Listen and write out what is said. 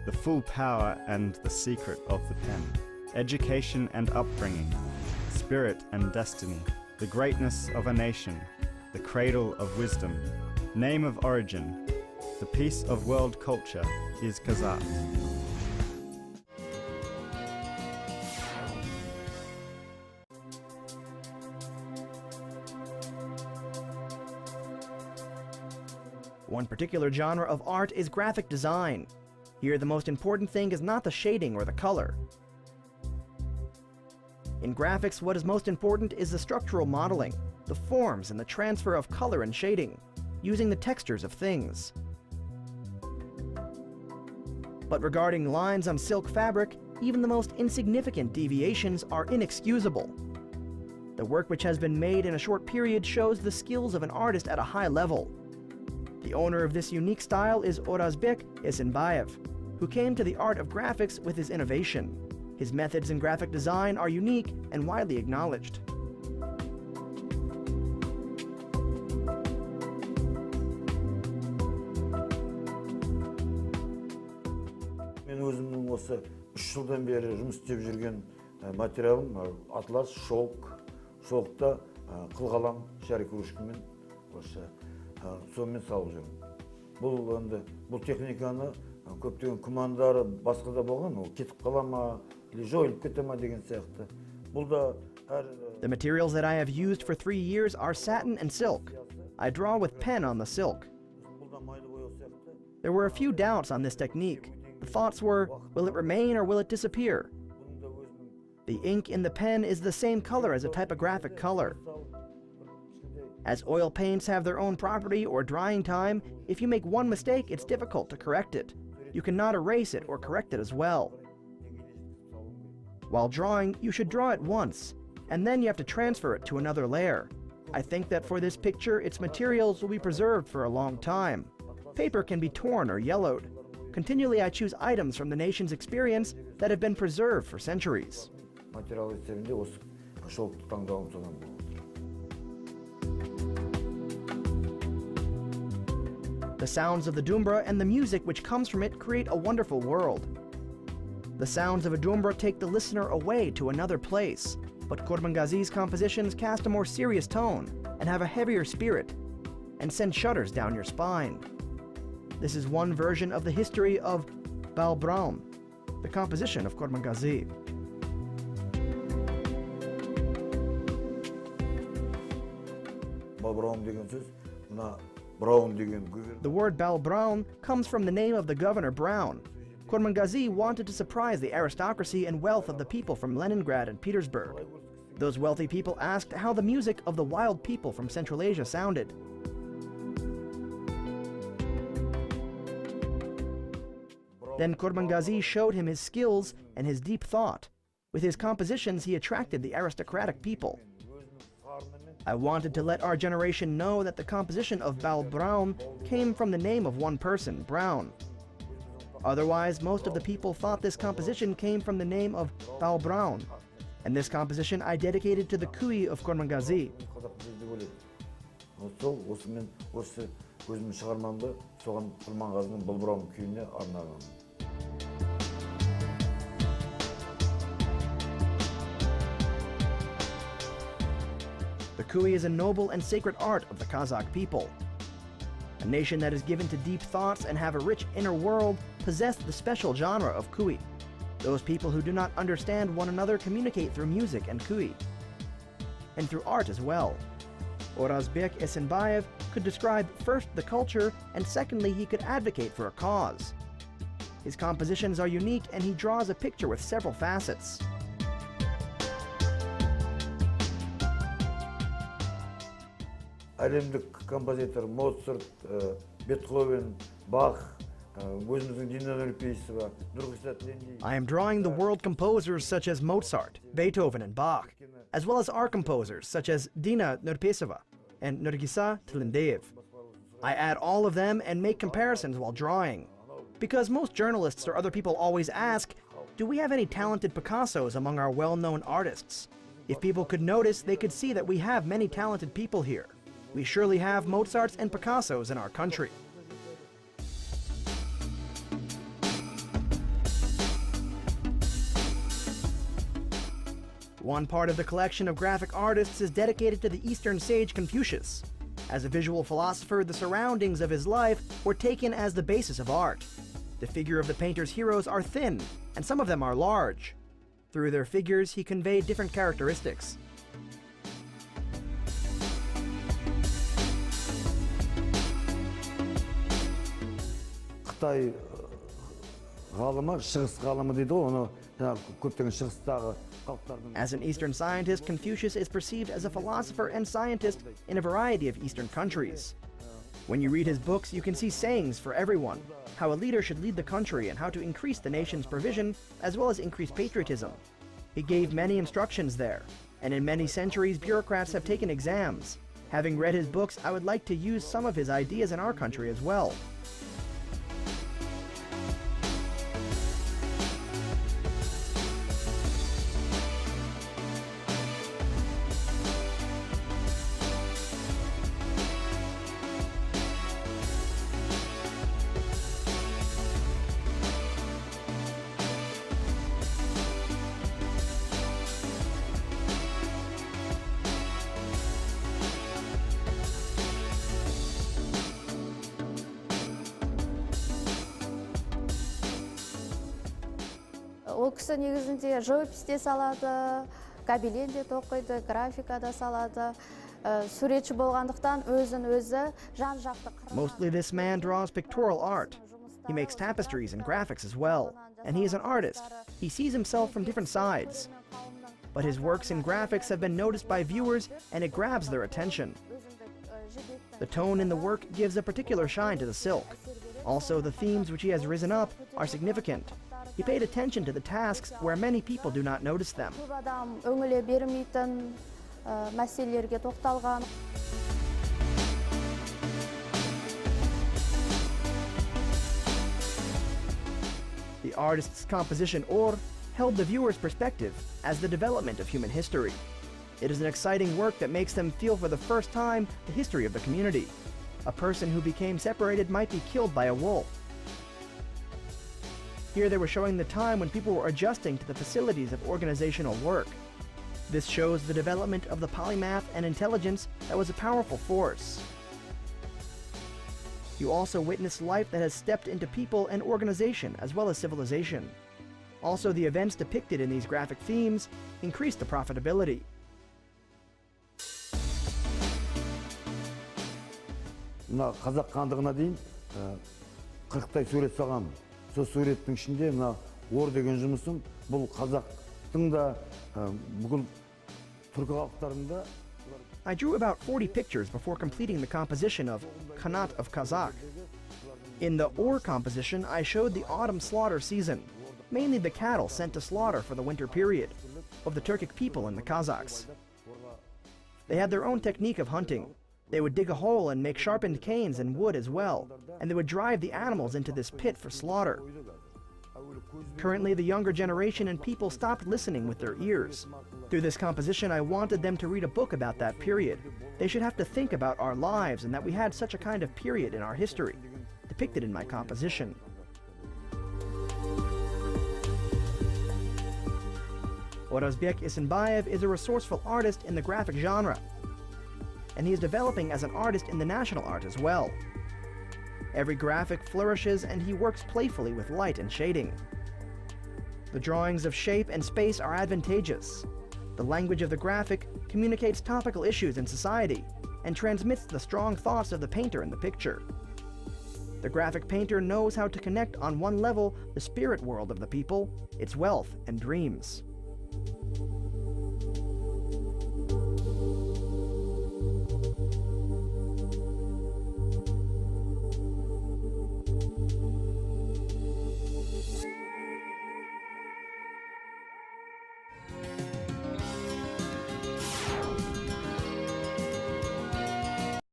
the full power and the secret of the pen, education and upbringing, spirit and destiny, the greatness of a nation, the cradle of wisdom, name of origin, the piece of world culture is Kazakh. One particular genre of art is graphic design. Here, the most important thing is not the shading or the color. In graphics, what is most important is the structural modeling, the forms and the transfer of color and shading, using the textures of things. But regarding lines on silk fabric, even the most insignificant deviations are inexcusable. The work which has been made in a short period shows the skills of an artist at a high level. The owner of this unique style is Orazbek Esenbayev, who came to the art of graphics with his innovation. His methods in graphic design are unique and widely acknowledged. Мен өзімнің осы 3 жылдан бері жұмыс істеп жүрген материалым атлас, шоқта қылқалам, шарик ручкамен сонымен салып жүрмін. Бұл техниканы көптеген күмәндары басқа да болған, ол кетіп қала ма, или жойылып кете ма деген сияқты. The materials that I have used for 3 years are satin and silk. I draw with pen on the silk. There were a few doubts on this technique. The thoughts were, will it remain or will it disappear? The ink in the pen is the same color as a typographic color. As oil paints have their own property or drying time, if you make one mistake, it's difficult to correct it. You cannot erase it or correct it as well. While drawing, you should draw it once, and then you have to transfer it to another layer. I think that for this picture, its materials will be preserved for a long time. Paper can be torn or yellowed. Continually, I choose items from the nation's experience that have been preserved for centuries. The sounds of the dumbra and the music which comes from it create a wonderful world. The sounds of a dumbra take the listener away to another place, but Kurmangazi's compositions cast a more serious tone and have a heavier spirit and send shudders down your spine. This is one version of the history of Balbraum, the composition of Kurmangazi. The word Balbraum comes from the name of the governor Brown. Kurmangazi wanted to surprise the aristocracy and wealth of the people from Leningrad and Petersburg. Those wealthy people asked how the music of the wild people from Central Asia sounded. Then Kurmangazi showed him his skills and his deep thought. With his compositions, he attracted the aristocratic people. I wanted to let our generation know that the composition of Balbraum came from the name of one person, Brown. Otherwise, most of the people thought this composition came from the name of Balbraum, and this composition I dedicated to the Kui of Kurmangazi. The Kui is a noble and sacred art of the Kazakh people. A nation that is given to deep thoughts and have a rich inner world possess the special genre of Kui. Those people who do not understand one another communicate through music and Kui, and through art as well. Orazbek Esenbayev could describe first the culture, and secondly he could advocate for a cause. His compositions are unique and he draws a picture with several facets. Әлемдік композитор Моцарт, Бетховен, Бах, I am drawing the world composers such as Mozart, Beethoven, and Bach, as well as our composers such as Dina Nurpesova and Nurgisa Tilindeyev. I add all of them and make comparisons while drawing. Because most journalists or other people always ask, do we have any talented Picassos among our well-known artists? If people could notice, they could see that we have many talented people here. We surely have Mozarts and Picassos in our country. One part of the collection of graphic artists is dedicated to the Eastern sage Confucius. As a visual philosopher, the surroundings of his life were taken as the basis of art. The figure of the painter's heroes are thin, and some of them are large. Through their figures, he conveyed different characteristics. Қытай ғалымы, шығыс ғалымы дейді ғой, оны көптеген шығыстағы халықтардың. As an Eastern scientist, Confucius is perceived as a philosopher and scientist in a variety of Eastern countries. When you read his books, you can see sayings for everyone, how a leader should lead the country and how to increase the nation's provision, as well as increase patriotism. He gave many instructions there, and in many centuries, bureaucrats have taken exams. Having read his books, I would like to use some of his ideas in our country as well. Ол кісі негізінде живописте салады, гобелен де тоқиды, графика да салады. Суретші болғандықтан өзін-өзі жан-жақты қырынан. Mostly this man draws pictorial art. He makes tapestries and graphics as well. And he is an artist. He sees himself from different sides. But his works in graphics have been noticed by viewers and it grabs their attention. The tone in the work gives a particular shine to the silk. Also, the themes which he has risen up are significant. He paid attention to the tasks where many people do not notice them. The artist's composition Or held the viewer's perspective as the development of human history. It is an exciting work that makes them feel for the first time the history of the community. A person who became separated might be killed by a wolf. Here they were showing the time when people were adjusting to the facilities of organizational work. This shows the development of the polymath and intelligence that was a powerful force. You also witness life that has stepped into people and organization as well as civilization. Also, the events depicted in these graphic themes increase the profitability. Мына қазақ хандығына дейін 40-тай сурет салғам. Сол суреттің ішінде мына Ор деген жұмысым бұл қазақтың да бүкіл түркі халықтарының да. I drew about 40 pictures before completing the composition of Khanat of Kazakh. In the Or composition, I showed the autumn slaughter season, mainly the cattle sent to slaughter for the winter period, of the Turkic people and the Kazakhs. They had their own technique of hunting. They would dig a hole and make sharpened canes and wood as well, and they would drive the animals into this pit for slaughter. Currently, the younger generation and people stopped listening with their ears. Through this composition, I wanted them to read a book about that period. They should have to think about our lives and that we had such a kind of period in our history, depicted in my composition. Orazbek Esenbayev is a resourceful artist in the graphic genre, and he is developing as an artist in the national art as well. Every graphic flourishes and he works playfully with light and shading. The drawings of shape and space are advantageous. The language of the graphic communicates topical issues in society and transmits the strong thoughts of the painter in the picture. The graphic painter knows how to connect on one level the spirit world of the people, its wealth and dreams.